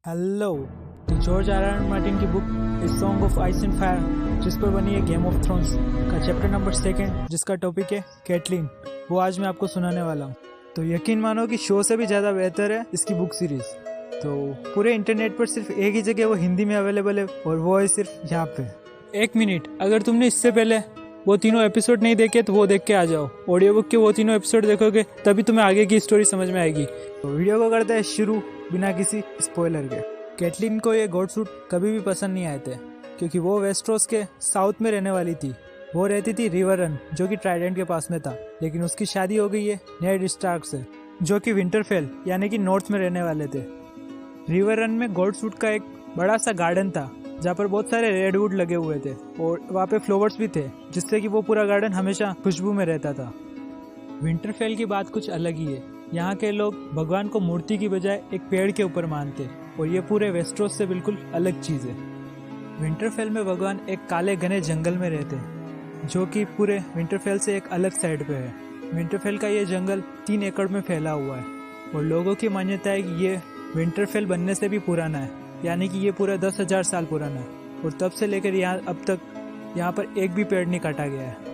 Hello. तो George R Martin की book a song of ice and fire, जिस पर बनी है गेम ऑफ थ्रोन्स का चैप्टर नंबर 2, जिसका टॉपिक है कैटलीन, वो आज मैं आपको सुनाने वाला हूँ। तो यकीन मानो कि शो से भी ज़्यादा बेहतर है इसकी बुक सीरीज। तो पूरे इंटरनेट पर सिर्फ एक ही जगह वो हिंदी में अवेलेबल है और वो है सिर्फ यहाँ पे। 1 मिनट, अगर तुमने इससे पहले वो तीनों एपिसोड नहीं देखे तो वो देख के आ जाओ। ऑडियो बुक के वो तीनों एपिसोड देखोगे तभी तुम्हें आगे की स्टोरी समझ में आएगी। तो वीडियो को करते हैं शुरू बिना किसी स्पॉइलर के। कैटलीन को ये गोट सूट कभी भी पसंद नहीं आए थे, क्योंकि वो वेस्टरोस के साउथ में रहने वाली थी। वो रहती थी रिवर रन, जो कि ट्राइडेंट के पास में था, लेकिन उसकी शादी हो गई है नेड स्टार्क से, जो कि विंटरफेल यानी कि नॉर्थ में रहने वाले थे। रिवर रन में गोट सूट का एक बड़ा सा गार्डन था, जहाँ पर बहुत सारे रेडवुड लगे हुए थे और वहाँ पे फ्लावर्स भी थे, जिससे कि वो पूरा गार्डन हमेशा खुशबू में रहता था। विंटरफेल की बात कुछ अलग ही है। यहाँ के लोग भगवान को मूर्ति की बजाय एक पेड़ के ऊपर मानते, और ये पूरे वेस्टरोस से बिल्कुल अलग चीज़ है। विंटरफेल में भगवान एक काले घने जंगल में रहते हैं, जो कि पूरे विंटरफेल से एक अलग साइड पे है। विंटरफेल का ये जंगल 3 एकड़ में फैला हुआ है, और लोगों की मान्यता है कि ये विंटरफेल बनने से भी पुराना है, यानी कि ये पूरा 10,000 साल पुराना है, और तब से लेकर यहाँ अब तक यहाँ पर एक भी पेड़ नहीं काटा गया है।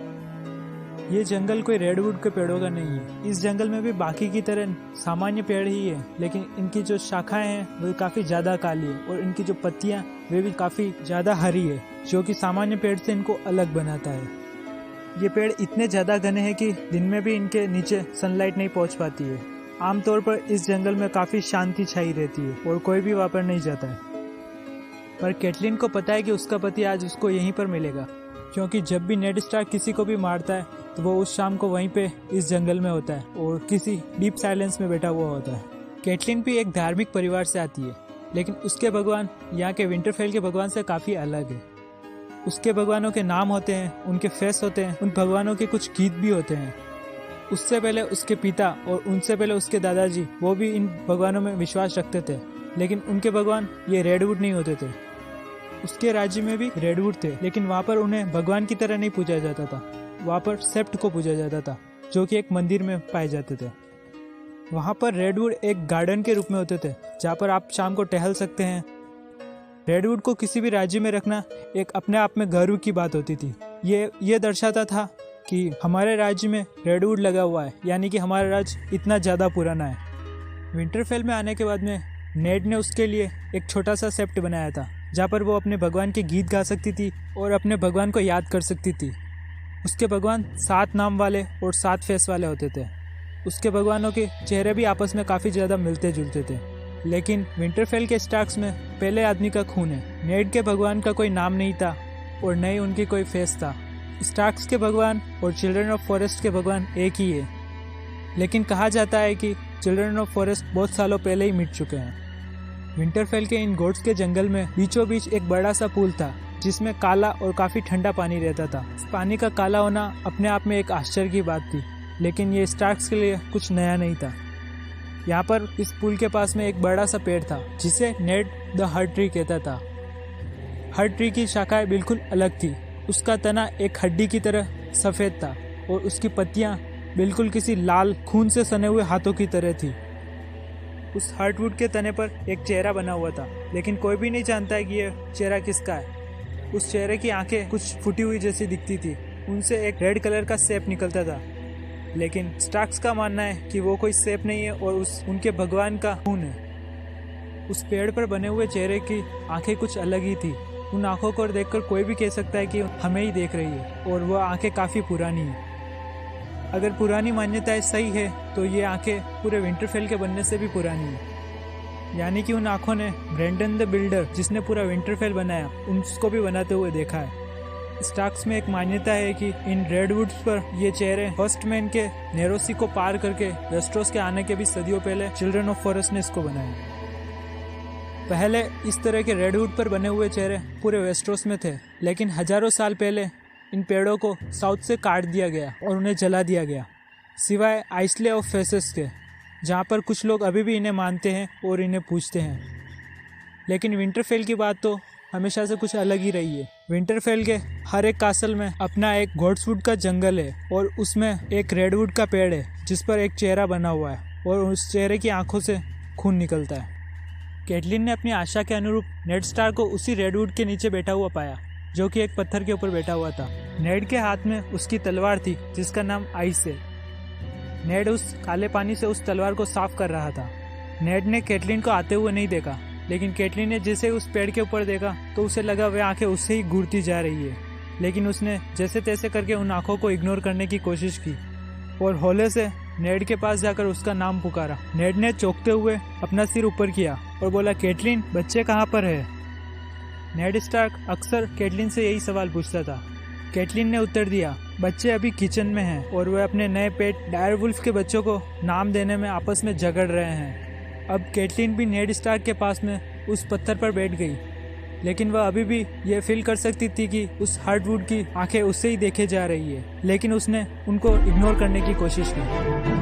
ये जंगल कोई रेडवुड के पेड़ों का नहीं है। इस जंगल में भी बाकी की तरह सामान्य पेड़ ही है, लेकिन इनकी जो शाखाएं हैं वो काफ़ी ज़्यादा काली है, और इनकी जो पत्तियां वे भी काफ़ी ज़्यादा हरी है, जो कि सामान्य पेड़ से इनको अलग बनाता है। ये पेड़ इतने ज़्यादा घने हैं कि दिन में भी इनके नीचे सनलाइट नहीं पहुँच पाती है। आमतौर पर इस जंगल में काफ़ी शांति छाई रहती है और कोई भी वहाँ पर नहीं जाता है। पर कैटलीन को पता है कि उसका पति आज उसको यहीं पर मिलेगा, क्योंकि जब भी नेड स्टार्क किसी को भी मारता है तो वो उस शाम को वहीं पे इस जंगल में होता है और किसी डीप साइलेंस में बैठा हुआ होता है। कैटलीन भी एक धार्मिक परिवार से आती है, लेकिन उसके भगवान यहाँ के विंटरफेल के भगवान से काफ़ी अलग है। उसके भगवानों के नाम होते हैं, उनके फेस होते हैं, उन भगवानों के कुछ गीत भी होते हैं। उससे पहले उसके पिता और उनसे पहले उसके दादाजी वो भी इन भगवानों में विश्वास रखते थे, लेकिन उनके भगवान ये रेडवुड नहीं होते थे। उसके राज्य में भी रेडवुड थे, लेकिन वहाँ पर उन्हें भगवान की तरह नहीं पूजा जाता था। वहाँ पर सेप्ट को पूजा जाता था, जो कि एक मंदिर में पाए जाते थे। वहाँ पर रेडवुड एक गार्डन के रूप में होते थे, जहाँ पर आप शाम को टहल सकते हैं। रेडवुड को किसी भी राज्य में रखना एक अपने आप में गर्व की बात होती थी। ये दर्शाता था कि हमारे राज्य में रेडवुड लगा हुआ है, यानी कि हमारा राज्य इतना ज़्यादा पुराना है। विंटरफेल में आने के बाद में नेड ने उसके लिए एक छोटा सा सेप्ट बनाया था, जहाँ पर वो अपने भगवान के गीत गा सकती थी और अपने भगवान को याद कर सकती थी। उसके भगवान 7 नाम वाले और 7 फेस वाले होते थे। उसके भगवानों के चेहरे भी आपस में काफ़ी ज़्यादा मिलते जुलते थे, लेकिन विंटरफेल के स्टार्क्स में पहले आदमी का खून है। नेड के भगवान का कोई नाम नहीं था और न ही उनकी कोई फेस था। स्टार्क्स के भगवान और चिल्ड्रन ऑफ फॉरेस्ट के भगवान एक ही है, लेकिन कहा जाता है कि चिल्ड्रन ऑफ फॉरेस्ट बहुत सालों पहले ही मिट चुके हैं। विंटरफेल के इन गोट्स के जंगल में बीचों बीच एक बड़ा सा पूल था, जिसमें काला और काफ़ी ठंडा पानी रहता था। इस पानी का काला होना अपने आप में एक आश्चर्य की बात थी, लेकिन ये स्टार्क्स के लिए कुछ नया नहीं था। यहाँ पर इस पुल के पास में एक बड़ा सा पेड़ था, जिसे नेड द हर्ट ट्री कहता था। हर्ट ट्री की शाखाएं बिल्कुल अलग थी। उसका तना एक हड्डी की तरह सफ़ेद था और उसकी पत्तियाँ बिल्कुल किसी लाल खून से सने हुए हाथों की तरह थी। उस हार्टवुड के तने पर एक चेहरा बना हुआ था, लेकिन कोई भी नहीं जानता है कि यह चेहरा किसका है। उस चेहरे की आंखें कुछ फूटी हुई जैसी दिखती थी, उनसे एक रेड कलर का सेप निकलता था, लेकिन स्टार्क्स का मानना है कि वो कोई सेप नहीं है और उनके भगवान का खून है। उस पेड़ पर बने हुए चेहरे की आंखें कुछ अलग ही थी। उन आंखों को देखकर कोई भी कह सकता है कि हमें ही देख रही है, और वह आंखें काफ़ी पुरानी है। अगर पुरानी मान्यताएं सही है तो ये आंखें पूरे विंटरफेल के बनने से भी पुरानी है, यानी कि उन आंखों ने ब्रेंडन द बिल्डर, जिसने पूरा विंटरफेल बनाया, उसको भी बनाते हुए देखा है। स्टार्क्स में एक मान्यता है कि इन रेडवुड्स पर ये चेहरे फर्स्ट मैन के नेरोसी को पार करके वेस्टरोस के आने के भी सदियों पहले चिल्ड्रन ऑफ फॉरेस्ट ने इसको बनाया। पहले इस तरह के रेडवुड पर बने हुए चेहरे पूरे वेस्टरोस में थे, लेकिन हजारों साल पहले इन पेड़ों को साउथ से काट दिया गया और उन्हें जला दिया गया, सिवाय आइसले ऑफ फेसेस के, जहाँ पर कुछ लोग अभी भी इन्हें मानते हैं और इन्हें पूजते हैं। लेकिन विंटरफेल की बात तो हमेशा से कुछ अलग ही रही है। विंटरफेल के हर एक कासल में अपना एक गोट्सवुड का जंगल है, और उसमें एक रेडवुड का पेड़ है जिस पर एक चेहरा बना हुआ है, और उस चेहरे की आंखों से खून निकलता है। कैटलिन ने अपनी आशा के अनुरूप नेड स्टार्क को उसी रेडवुड के नीचे बैठा हुआ पाया, जो कि एक पत्थर के ऊपर बैठा हुआ था। नेड के हाथ में उसकी तलवार थी जिसका नाम आइस है। नेड उस काले पानी से उस तलवार को साफ कर रहा था। नेड ने कैटलिन को आते हुए नहीं देखा, लेकिन कैटलिन ने जैसे उस पेड़ के ऊपर देखा तो उसे लगा वह आंखें उससे ही घूरती जा रही है, लेकिन उसने जैसे तैसे करके उन आंखों को इग्नोर करने की कोशिश की और हौले से नेड के पास जाकर उसका नाम पुकारा। नेड ने चौंकते हुए अपना सिर ऊपर किया और बोला, कैटलिन, बच्चे कहाँ पर है? नेड स्टार्क अक्सर कैटलिन से यही सवाल पूछता था। कैटलिन ने उत्तर दिया, बच्चे अभी किचन में हैं और वे अपने नए पेट डायरवुल्फ के बच्चों को नाम देने में आपस में झगड़ रहे हैं। अब कैटलिन भी नेड स्टार्क के पास में उस पत्थर पर बैठ गई, लेकिन वह अभी भी यह फील कर सकती थी कि उस हार्डवुड की आंखें उससे ही देखे जा रही है, लेकिन उसने उनको इग्नोर करने की कोशिश की।